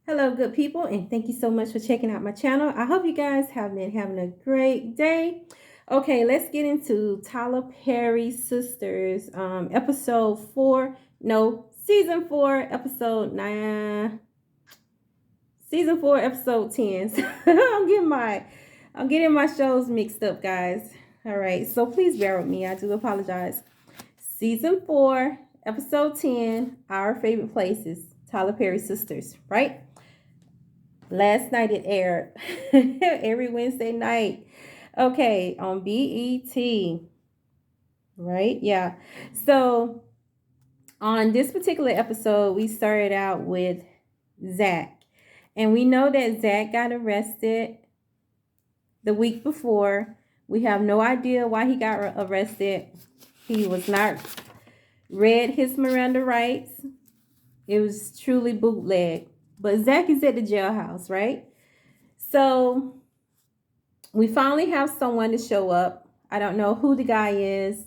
Hello, good people, and thank you so much for checking out my channel. I hope you guys have been having a great day. Okay, let's get into Tyler Perry Sisters, episode 4. No, season 4, episode 9. Season 4, episode 10. I'm getting my shows mixed up, guys. All right, so please bear with me. I do apologize. Season 4, episode 10, Our Favorite Places, Tyler Perry Sisters, right? Last night it aired. Every Wednesday night. Okay, on BET. Right? Yeah. So on this particular episode, we started out with Zach. And we know that Zach got arrested the week before. We have no idea why he got arrested. He was not read his Miranda rights. It was truly bootleg. But Zach is at the jailhouse, right? So we finally have someone to show up. I don't know who the guy is.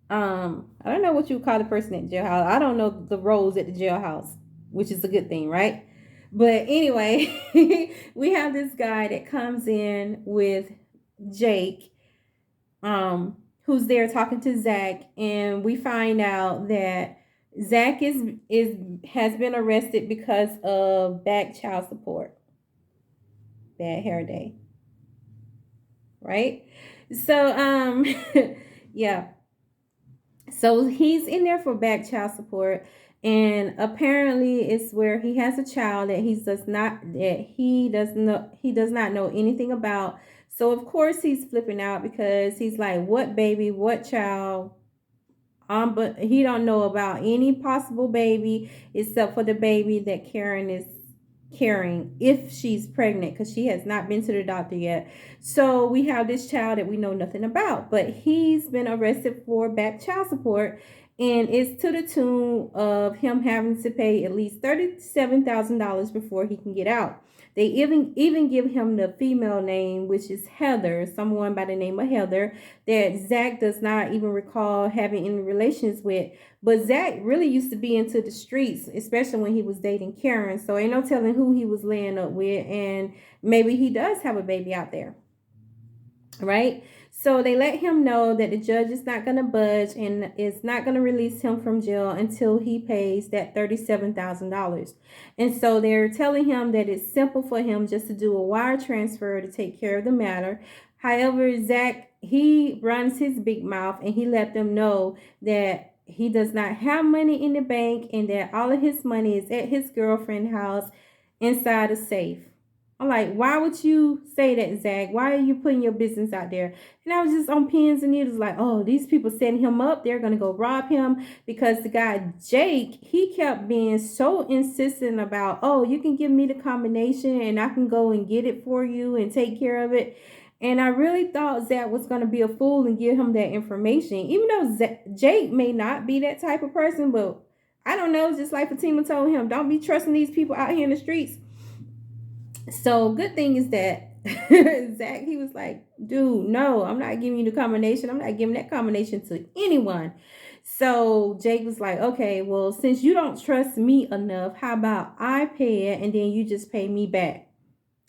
I don't know what you would call the person at the jailhouse. I don't know the roles at the jailhouse, which is a good thing, right? But anyway, we have this guy that comes in with Jake, who's there talking to Zach, and we find out that Zach is has been arrested because of back child support, bad hair day, right? So yeah. So he's in there for back child support, and apparently it's where he has a child that he does not know anything about. So of course he's flipping out because he's like, what baby, what child? But he don't know about any possible baby except for the baby that Karen is carrying if she's pregnant, because she has not been to the doctor yet. So we have this child that we know nothing about, but he's been arrested for back child support, and it's to the tune of him having to pay at least $37,000 before he can get out. They even give him the female name, which is Heather, someone by the name of Heather, that Zach does not even recall having any relations with. But Zach really used to be into the streets, especially when he was dating Karen. So ain't no telling who he was laying up with, and maybe he does have a baby out there, right? So they let him know that the judge is not going to budge and is not going to release him from jail until he pays that $37,000. And so they're telling him that it's simple for him just to do a wire transfer to take care of the matter. However, Zach, he runs his big mouth and he let them know that he does not have money in the bank and that all of his money is at his girlfriend's house inside a safe. I'm like, why would you say that, Zach? Why are you putting your business out there? And I was just on pins and needles, like, oh, these people setting him up. They're going to go rob him, because the guy, Jake, he kept being so insistent about, oh, you can give me the combination and I can go and get it for you and take care of it. And I really thought Zach was going to be a fool and give him that information, even though Jake may not be that type of person. But I don't know, just like Fatima told him, don't be trusting these people out here in the streets. So good thing is that Zach, he was like, dude, no, I'm not giving you the combination. I'm not giving that combination to anyone. So Jake was like, okay, well, since you don't trust me enough, how about I pay it and then you just pay me back?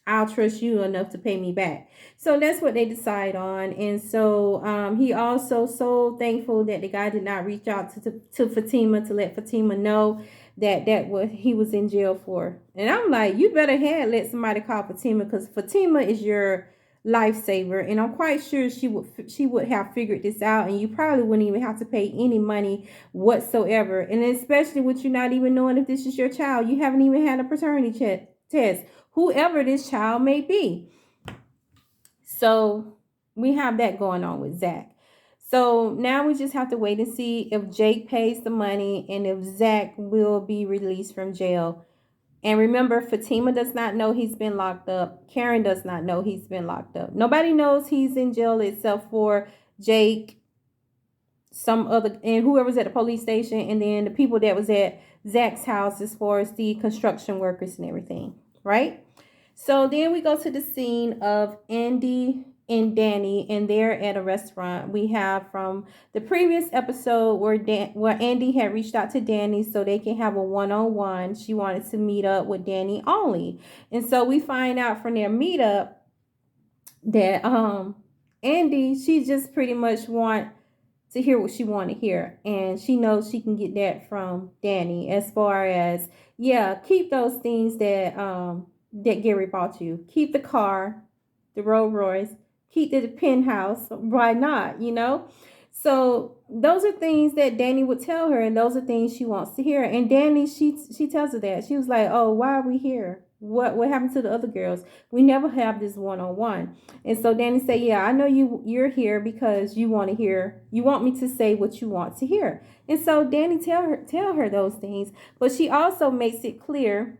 I'll trust you enough to pay me back. So that's what they decide on. And so he also so thankful that the guy did not reach out to Fatima to let Fatima know that what he was in jail for. And I'm like, you better let somebody call Fatima, because Fatima is your lifesaver, and I'm quite sure she would have figured this out, and you probably wouldn't even have to pay any money whatsoever. And especially with you not even knowing if this is your child, you haven't even had a paternity test, whoever this child may be. So we have that going on with Zach. So now we just have to wait and see if Jake pays the money and if Zach will be released from jail. And remember, Fatima does not know he's been locked up. Karen does not know he's been locked up. Nobody knows he's in jail except for Jake, some other, and whoever's at the police station, and then the people that was at Zach's house as far as the construction workers and everything, right? So then we go to the scene of Andy and Danny, and they're at a restaurant. We have from the previous episode where Andy had reached out to Danny so they can have a one-on-one. She wanted to meet up with Danny only. And so we find out from their meetup that Andy, she just pretty much want to hear what she want to hear, and she knows she can get that from Danny, as far as, yeah, keep those things that Gary bought you. Keep the car, the Rolls Royce, keep the penthouse. Why not, so those are things that Danny would tell her, and those are things she wants to hear. And Danny, she tells her that. She was like, oh, why are we here? What happened to the other girls? We never have this one-on-one. And so Danny said, yeah, I know you're here because you want me to say what you want to hear. And so Danny tell her those things, but she also makes it clear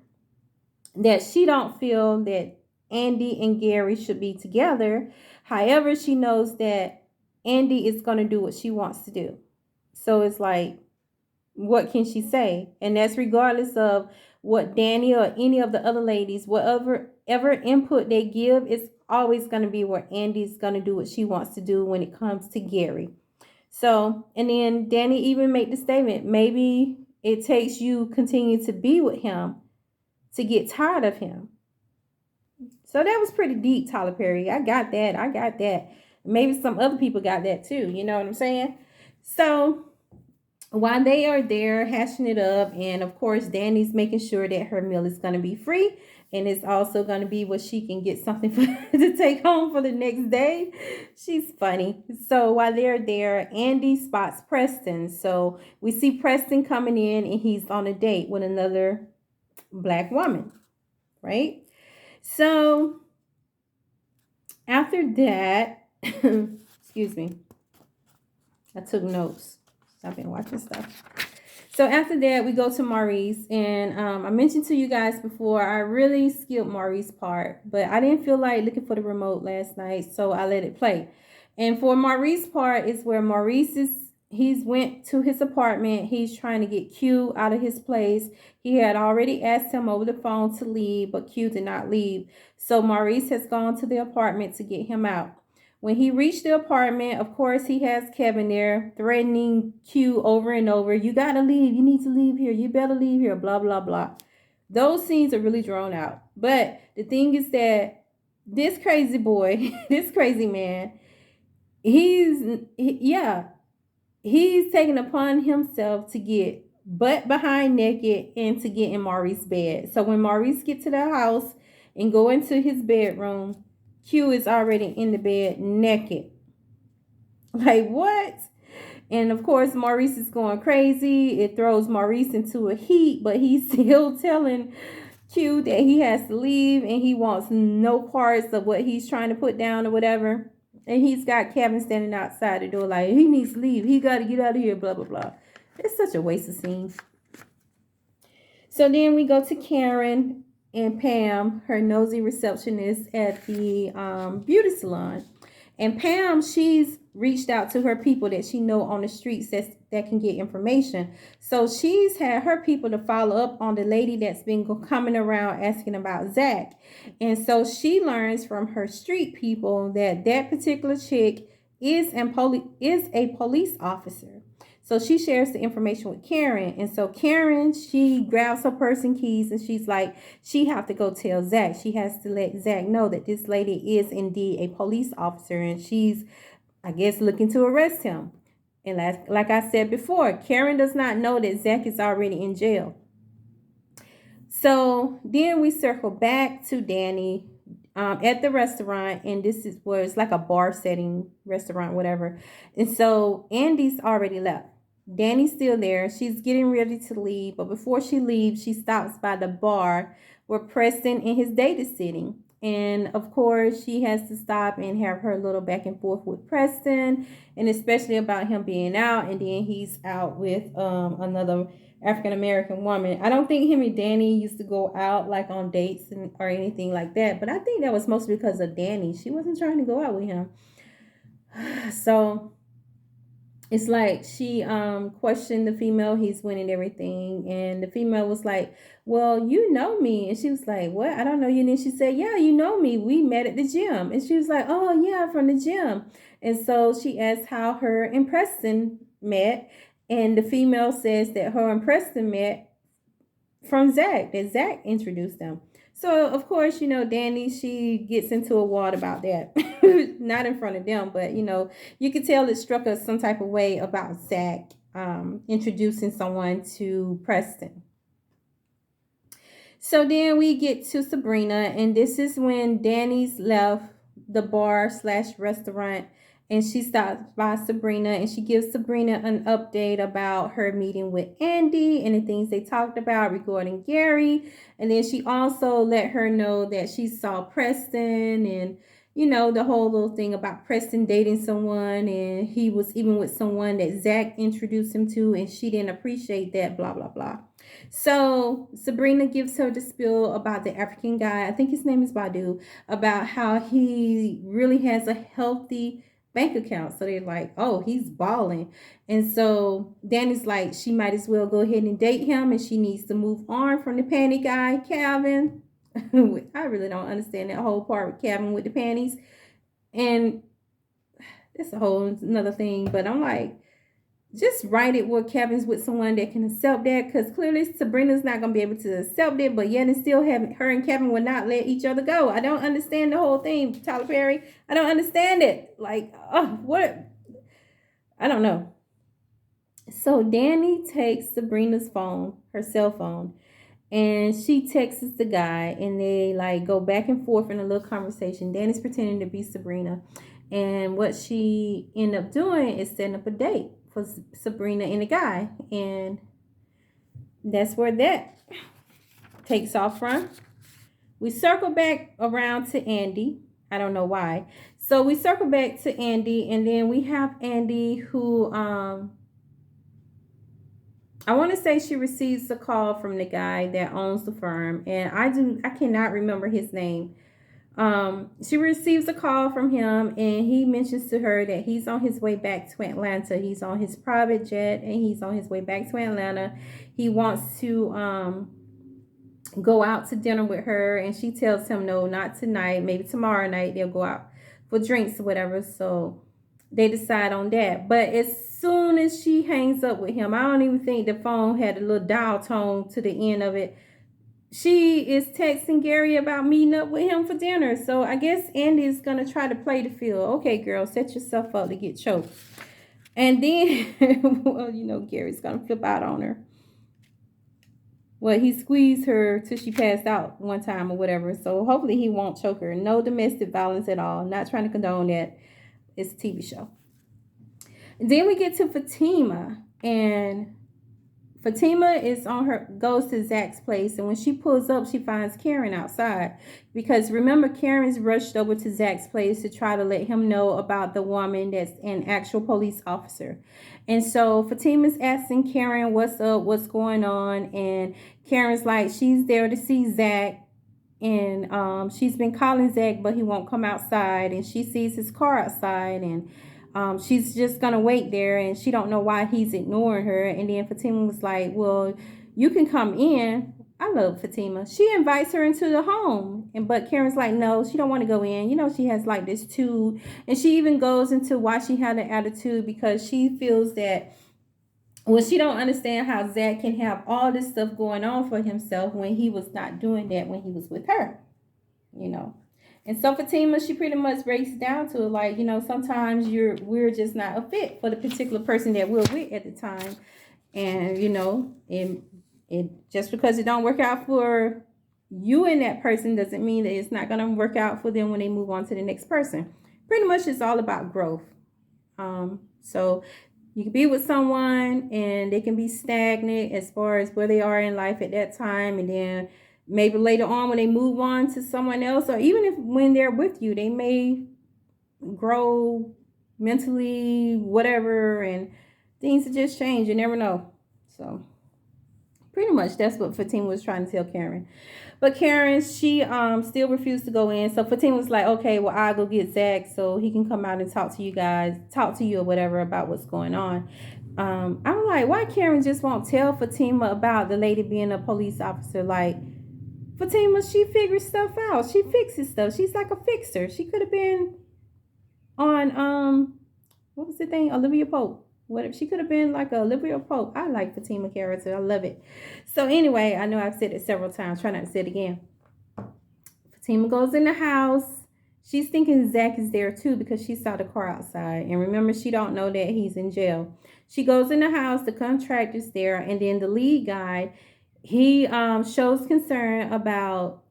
that she don't feel that Andy and Gary should be together. However, she knows that Andy is going to do what she wants to do. So it's like, what can she say? And that's regardless of what Danny or any of the other ladies, whatever input they give, it's always going to be where Andy's going to do what she wants to do when it comes to Gary. So, and then Danny even made the statement, maybe it takes you continue to be with him to get tired of him. So that was pretty deep, Tyler Perry. I got that. Maybe some other people got that too. You know what I'm saying? So while they are there hashing it up, and of course Danny's making sure that her meal is going to be free, and it's also going to be where she can get something to take home for the next day. She's funny. So while they're there, Andy spots Preston. So we see Preston coming in, and he's on a date with another black woman, right? So after that, excuse me, I took notes. I've been watching stuff. So after that, we go to Maurice, and I mentioned to you guys before, I really skipped Maurice's part, but I didn't feel like looking for the remote last night, so I let it play. And for Maurice's part is where he's went to his apartment. He's trying to get Q out of his place. He had already asked him over the phone to leave, but Q did not leave. So Maurice has gone to the apartment to get him out. When he reached the apartment, of course, he has Kevin there threatening Q over and over. You got to leave. You need to leave here. You better leave here. Blah, blah, blah. Those scenes are really drawn out. But the thing is that this crazy boy, this crazy man, he's taking upon himself to get butt behind naked and to get in Maurice's bed. So when Maurice gets to the house and go into his bedroom, Q is already in the bed naked. Like, what? And of course, Maurice is going crazy. It throws Maurice into a heat, but he's still telling Q that he has to leave and he wants no parts of what he's trying to put down or whatever. And he's got Kevin standing outside the door like, he needs to leave. He got to get out of here, blah, blah, blah. It's such a waste of scenes. So then we go to Karen and Pam, her nosy receptionist at the beauty salon. And Pam, she's reached out to her people that she know on the streets that can get information. So she's had her people to follow up on the lady that's been coming around asking about Zach. And so she learns from her street people that particular chick is a police officer. So she shares the information with Karen. And so Karen, she grabs her person keys and she's like, she have to go tell Zach. She has to let Zach know that this lady is indeed a police officer. And she's, I guess, looking to arrest him. And like I said before, Karen does not know that Zach is already in jail. So then we circle back to Danny at the restaurant, and this is where it's like a bar setting restaurant, whatever. And so Andy's already left. Danny's still there. She's getting ready to leave, but before she leaves, she stops by the bar where Preston and his date is sitting. And of course, she has to stop and have her little back and forth with Preston, and especially about him being out, and then he's out with another African-American woman. I don't think him and Danny used to go out like on dates or anything like that, but I think that was mostly because of Danny. She wasn't trying to go out with him. So it's like she questioned the female he's winning everything, and the female was like, well, you know me. And she was like, what? I don't know you. And then she said, yeah, you know me, we met at the gym. And she was like, oh yeah, from the gym. And so she asked how her and Preston met, and the female says that her and Preston met from Zach, that Zach introduced them. So of course, Danny, she gets into a wad about that. Not in front of them, but you could tell it struck us some type of way about Zach introducing someone to Preston. So then we get to Sabrina, and this is when Danny's left the bar slash restaurant, and she stops by Sabrina, and she gives Sabrina an update about her meeting with Andy and the things they talked about regarding Gary. And then she also let her know that she saw Preston, and the whole little thing about Preston dating someone, and he was even with someone that Zach introduced him to, and she didn't appreciate that, blah blah blah. So Sabrina gives her the spiel about the African guy, I think his name is Badu, about how he really has a healthy bank account. So they're like, oh, he's balling. And so Danny's like, she might as well go ahead and date him, and she needs to move on from the panty guy, Calvin. I really don't understand that whole part with Calvin with the panties. And that's a whole another thing. But I'm like, just write it where Kevin's with someone that can accept that, because clearly Sabrina's not going to be able to accept it, but yet and still have her and Kevin will not let each other go. I don't understand the whole thing, Tyler Perry. I don't understand it. Like, oh, what? I don't know. So Danny takes Sabrina's phone, her cell phone, and she texts the guy, and they like go back and forth in a little conversation. Danny's pretending to be Sabrina, and what she ended up doing is setting up a date for Sabrina and the guy, and that's where that takes off from. We circle back around to Andy. I don't know why. So we circle back to Andy, and then we have Andy who I want to say she receives a call from the guy that owns the firm, and I cannot remember his name. She receives a call from him, and he mentions to her that he's on his way back to Atlanta. He's on his private jet, and he's on his way back to Atlanta. He wants to go out to dinner with her, and she tells him no, not tonight, maybe tomorrow night they'll go out for drinks or whatever. So they decide on that. But as soon as she hangs up with him, I don't even think the phone had a little dial tone to the end of it, she is texting Gary about meeting up with him for dinner. So I guess Andy is going to try to play the field. Okay, girl, set yourself up to get choked. And then, well, Gary's going to flip out on her. Well, he squeezed her till she passed out one time or whatever. So hopefully he won't choke her. No domestic violence at all. Not trying to condone that. It's a TV show. And then we get to Fatima, and Fatima goes to Zach's place, and when she pulls up, she finds Karen outside. Because remember, Karen's rushed over to Zach's place to try to let him know about the woman that's an actual police officer. And so Fatima's asking Karen what's up, what's going on, and Karen's like, she's there to see Zach, and she's been calling Zach, but he won't come outside, and she sees his car outside, and she's just gonna wait there, and she don't know why he's ignoring her. And then Fatima was like, well, you can come in. I love Fatima. She invites her into the home, but Karen's like, no, she don't want to go in. She has like this too, and she even goes into why she had an attitude, because she feels that, well, she don't understand how Zach can have all this stuff going on for himself when he was not doing that when he was with her. And so Fatima, she pretty much breaks it down to like, sometimes we're just not a fit for the particular person that we're with at the time. And, it just because it don't work out for you and that person doesn't mean that it's not going to work out for them when they move on to the next person. Pretty much it's all about growth. So you can be with someone and they can be stagnant as far as where they are in life at that time, and then maybe later on when they move on to someone else, or even if when they're with you, they may grow mentally, whatever, and things just change. You never know. So Pretty much that's what Fatima was trying to tell Karen. But Karen, she still refused to go in. So Fatima was like, okay, well, I'll go get Zach so he can come out and talk to you guys, talk to you or whatever about what's going on. I'm like, why Karen just won't tell Fatima about the lady being a police officer? Like, Fatima, she figures stuff out. She fixes stuff. She's like a fixer. She could have been on what was the thing? Olivia Pope. What if she could have been like a Olivia Pope? I like Fatima character. I love it. So anyway, I know I've said it several times. Try not to say it again. Fatima goes in the house. She's thinking Zach is there too because she saw the car outside. And remember, she don't know that he's in jail. She goes in the house. The contractor's there, and then the lead guy, he shows concern about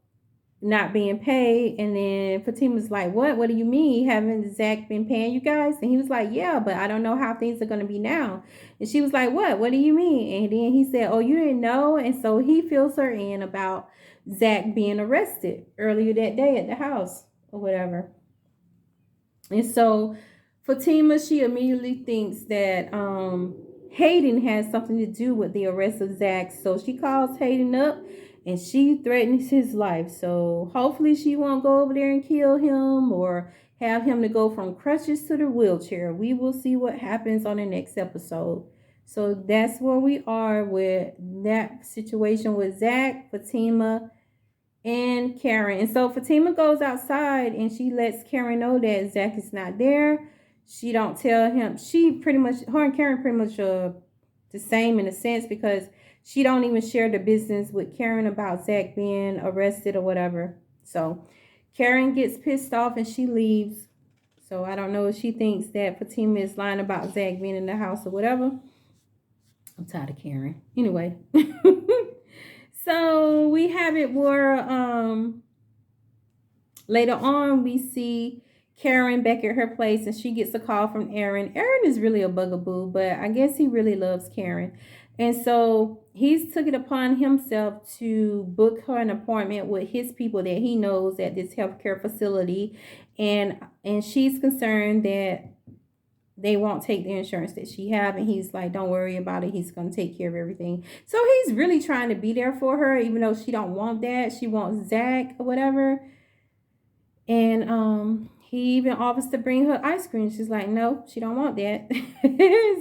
not being paid. And then Fatima's like, what do you mean, haven't Zach been paying you guys? And he was like, yeah, but I don't know how things are going to be now. And she was like, what do you mean? And then he said, oh, you didn't know? And so he fills her in about Zach being arrested earlier that day at the house or whatever. And so Fatima, she immediately thinks that Hayden has something to do with the arrest of Zach. So she calls Hayden up and she threatens his life. So hopefully she won't go over there and kill him or have him to go from crutches to the wheelchair. We will see what happens on the next episode. So that's where we are with that situation with Zach, Fatima, and Karen. And so Fatima goes outside and she lets Karen know that Zach is not there. She don't tell him. Her and Karen pretty much the same in a sense because she don't even share the business with Karen about Zach being arrested or whatever. So Karen gets pissed off and she leaves. So I don't know if she thinks that Fatima is lying about Zach being in the house or whatever. I'm tired of Karen. Anyway. So we have it where later on we see Karen back at her place and she gets a call from Aaron. Aaron is really a bugaboo, but I guess he really loves Karen. And so he's took it upon himself to book her an appointment with his people that he knows at this healthcare facility. And she's concerned that they won't take the insurance that she have. And he's like, don't worry about it. He's going to take care of everything. So he's really trying to be there for her, even though she don't want that. She wants Zach or whatever. And he even offers to bring her ice cream. She's like, no, she don't want that.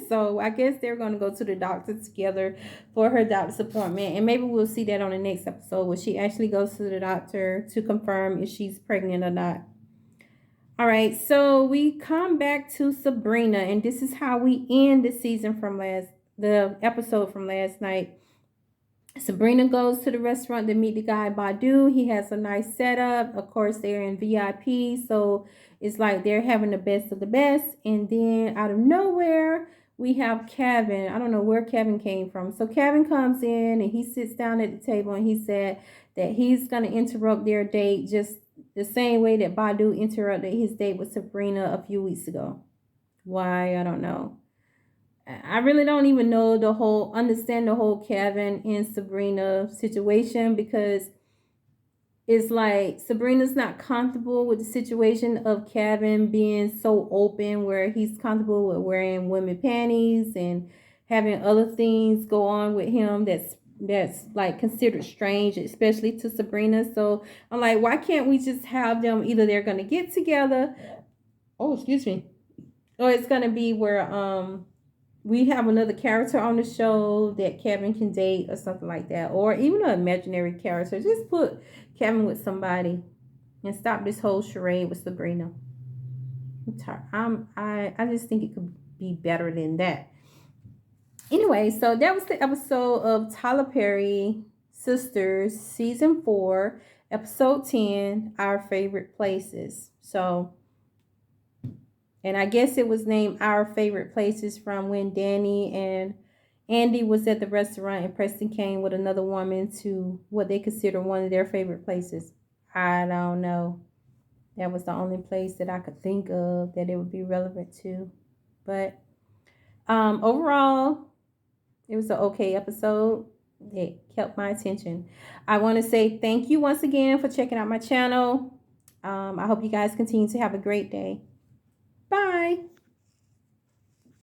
So I guess they're going to go to the doctor together for her doctor's appointment. And maybe we'll see that on the next episode where she actually goes to the doctor to confirm if she's pregnant or not. All right, so we come back to Sabrina, and this is how we end the episode from last night. Sabrina goes to the restaurant to meet the guy Badu. He has a nice setup. Of course, they're in VIP, so it's like they're having the best of the best. And then out of nowhere, we have Kevin. I don't know where Kevin came from. So Kevin comes in and he sits down at the table and he said that he's going to interrupt their date just the same way that Badu interrupted his date with Sabrina a few weeks ago. Why? I don't know. I really don't even understand the whole Kevin and Sabrina situation because it's like Sabrina's not comfortable with the situation of Kevin being so open where he's comfortable with wearing women panties and having other things go on with him that's like considered strange, especially to Sabrina. So I'm like, why can't we just have them either they're going to get together, or it's going to be where we have another character on the show that Kevin can date or something like that, or even an imaginary character. Just put Kevin with somebody and stop this whole charade with Sabrina. I just think it could be better than that. Anyway, so that was the episode of Tyler Perry Sisters Season 4, Episode 10, Our Favorite Places. So, and I guess it was named Our Favorite Places from when Danny and Andy was at the restaurant and Preston came with another woman to what they consider one of their favorite places. I don't know. That was the only place that I could think of that it would be relevant to. But overall, it was an okay episode. It kept my attention. I want to say thank you once again for checking out my channel. I hope you guys continue to have a great day. Bye.